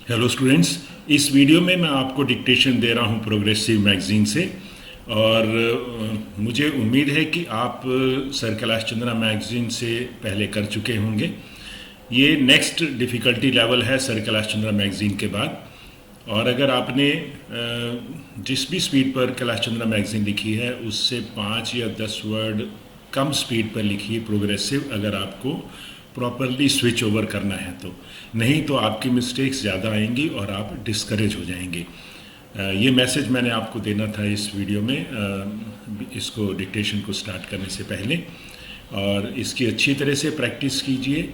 Hello students, इस video में मैं आपको डिक्टेशन दे रहा हूं प्रोग्रेसिव मैगजीन से। और मुझे उम्मीद है कि आप सर कैलाश चंद्रा मैगजीन से पहले कर चुके होंगे। ये नेक्स्ट डिफ़िकल्टी लेवल है सर कैलाश चंद्रा मैगजीन के बाद। और अगर आपने जिस भी स्पीड पर कैलाश चंद्रा मैगजीन लिखी है उससे 5 या 10 वर्ड कम स्पीड पर लिखिए प्रोग्रेसिव, अगर आपको प्रॉपरली स्विच ओवर करना है तो। नहीं तो आपकी मिस्टेक्स ज़्यादा आएंगी और आप डिस्करेज हो जाएंगे। ये मैसेज मैंने आपको देना था इस वीडियो में, इसको डिक्टेशन को स्टार्ट करने से पहले। और इसकी अच्छी तरह से प्रैक्टिस कीजिए।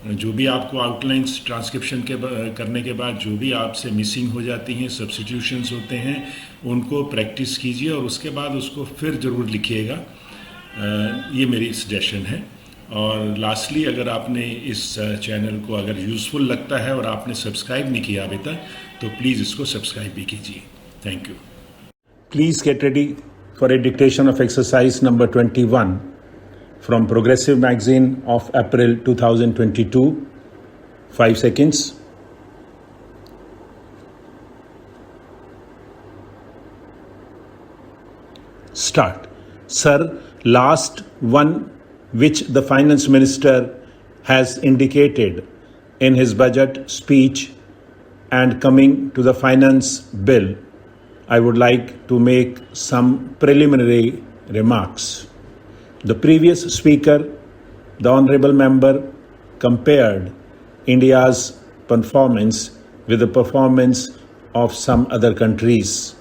जो भी आपको आउटलाइंस ट्रांसक्रिप्शन करने के बाद जो भी आपसे मिसिंग हो जाती हैं, सब्स्टिट्यूशंस होते हैं, उनको प्रैक्टिस कीजिए और उसके बाद उसको फिर ज़रूर लिखिएगा। ये मेरी सजेशन है। और लास्टली, अगर आपने इस चैनल को अगर यूज़फुल लगता है और आपने सब्सक्राइब नहीं किया अभी तक, तो प्लीज़ इसको सब्सक्राइब भी कीजिए। Thank you. Please get ready for a dictation of exercise number 21 from Progressive Magazine of April 2022. 5 seconds. Start. Sir, last one which the finance minister has indicated in his budget speech and coming to the finance bill, I would like to make some preliminary remarks. The previous speaker, the honorable member, compared India's performance with the performance of some other countries.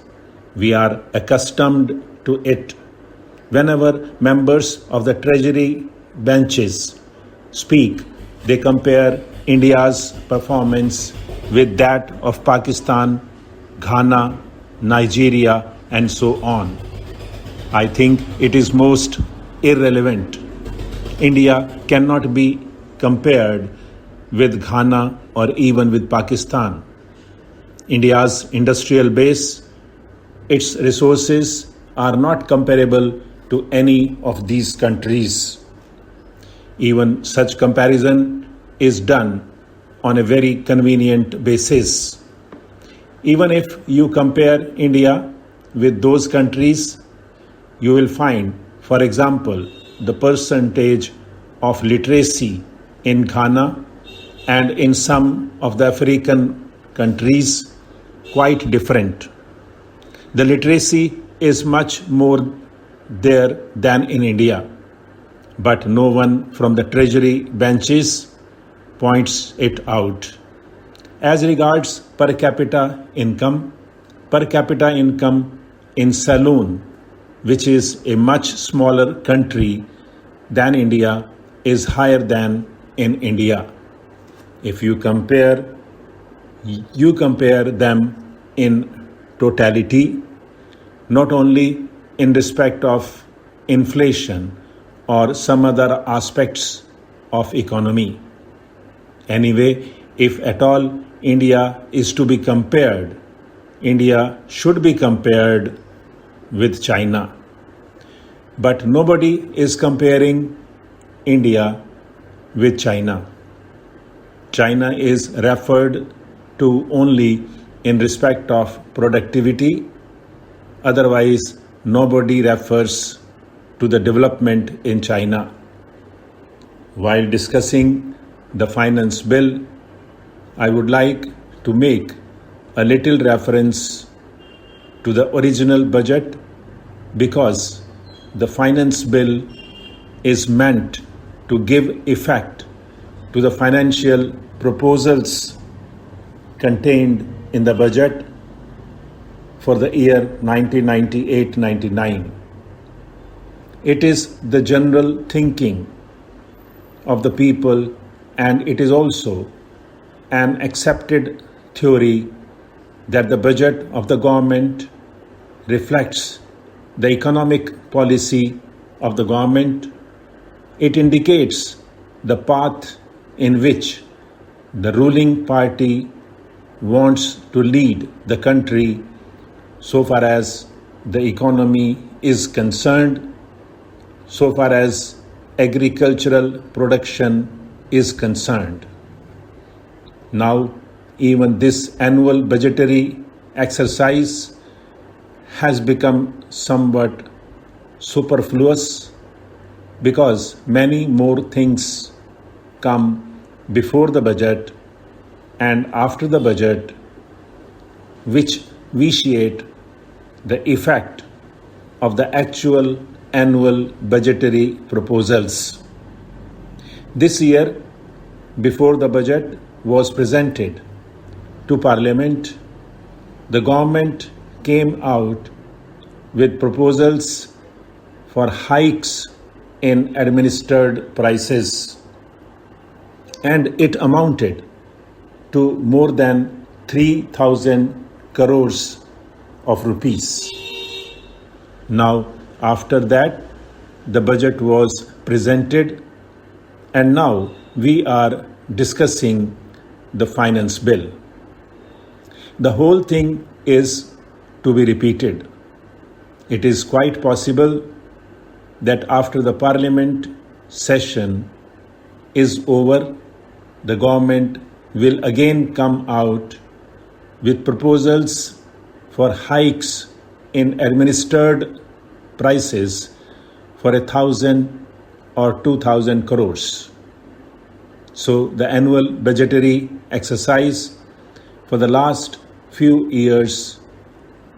We are accustomed to it. Whenever members of the Treasury benches speak, they compare India's performance with that of Pakistan, Ghana, Nigeria, and so on. I think it is most irrelevant. India cannot be compared with Ghana or even with Pakistan. India's industrial base, its resources are not comparable to any of these countries. Even such comparison is done on a very convenient basis. Even if you compare India with those countries, you will find, for example, the percentage of literacy in Ghana and in some of the African countries quite different. The literacy is much more there than in India, but no one from the Treasury benches points it out. As regards per capita income in Ceylon, which is a much smaller country than India, is higher than in India. If you compare them in totality, not only in respect of inflation or some other aspects of economy. Anyway, if at all India is to be compared, India should be compared with China. But nobody is comparing India with China. China is referred to only in respect of productivity. Otherwise, nobody refers to the development in China. While discussing the finance bill, I would like to make a little reference to the original budget, because the finance bill is meant to give effect to the financial proposals contained in the budget for the year 1998-99. It is the general thinking of the people, and it is also an accepted theory that the budget of the government reflects the economic policy of the government. It indicates the path in which the ruling party wants to lead the country so far as the economy is concerned, so far as agricultural production is concerned. Now, even this annual budgetary exercise has become somewhat superfluous because many more things come before the budget and after the budget which vitiate the effect of the actual annual budgetary proposals. This year, before the budget was presented to Parliament, the government came out with proposals for hikes in administered prices, and it amounted to more than 3,000 crores of rupees. Now, after that, the budget was presented, and now we are discussing the finance bill. The whole thing is to be repeated. It is quite possible that after the Parliament session is over, the government will again come out with proposals for hikes in administered prices for 1,000 or 2,000 crores. So the annual budgetary exercise for the last few years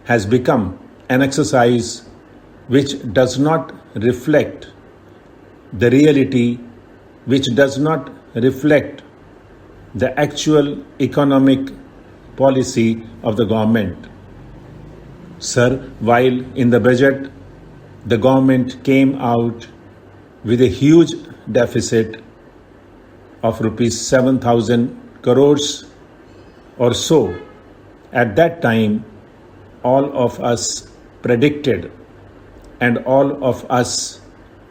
has become an exercise which does not reflect the reality, which does not reflect the actual economic policy of the government. Sir, while in the budget, the government came out with a huge deficit of rupees 7,000 crores or so. At that time, all of us predicted and all of us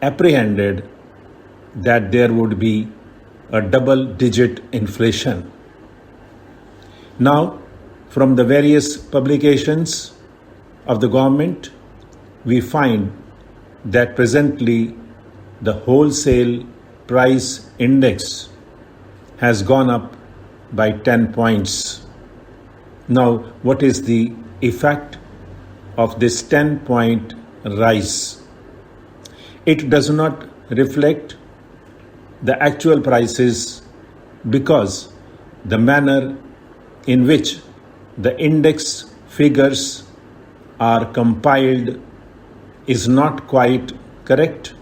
apprehended that there would be a double-digit inflation. Now, from the various publications of the government, we find that presently the wholesale price index has gone up by 10 points. Now, what is the effect of this 10-point rise? It does not reflect the actual prices because the manner in which the index figures are compiled is not quite correct,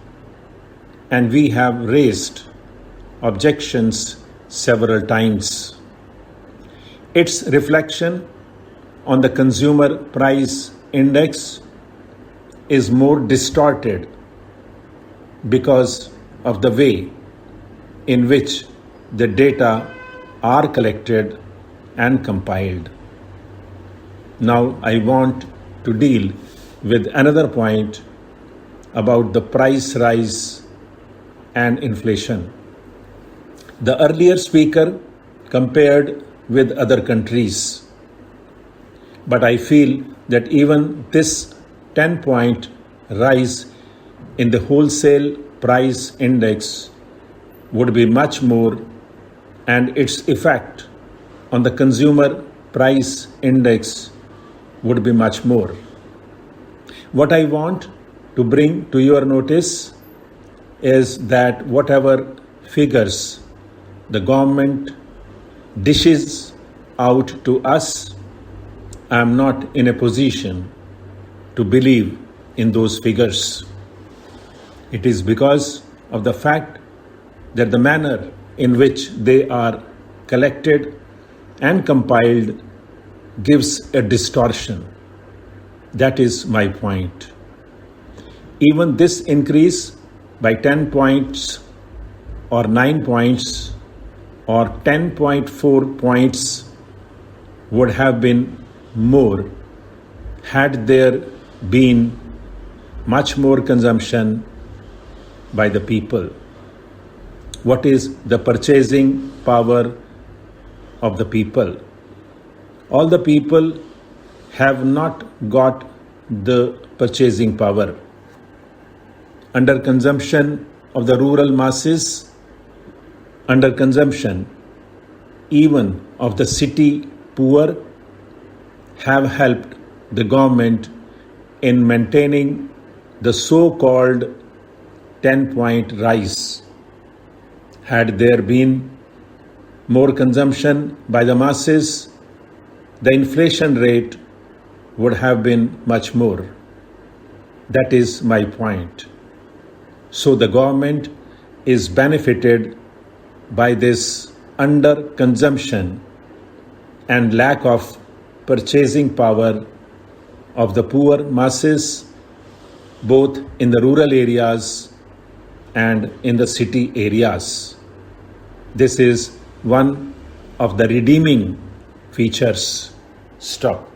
and we have raised objections several times. Its reflection on the consumer price index is more distorted because of the way in which the data are collected and compiled. Now I want to deal with another point about the price rise and inflation. The earlier speaker compared with other countries, but I feel that even this 10-point rise in the wholesale price index would be much more, and its effect on the consumer price index would be much more. What I want to bring to your notice is that whatever figures the government dishes out to us, I am not in a position to believe in those figures. It is because of the fact that the manner in which they are collected and compiled gives a distortion. That is my point. Even this increase by 10 points or 9 points or 10.4 points would have been more had there been much more consumption by the people. What is the purchasing power of the people? All the people have not got the purchasing power. Under consumption of the rural masses, under consumption, even of the city poor have helped the government in maintaining the so-called 10-point rise. Had there been more consumption by the masses, the inflation rate would have been much more. That is my point. So the government is benefited by this under-consumption and lack of purchasing power of the poor masses, both in the rural areas and in the city areas. This is one of the redeeming features. Stop.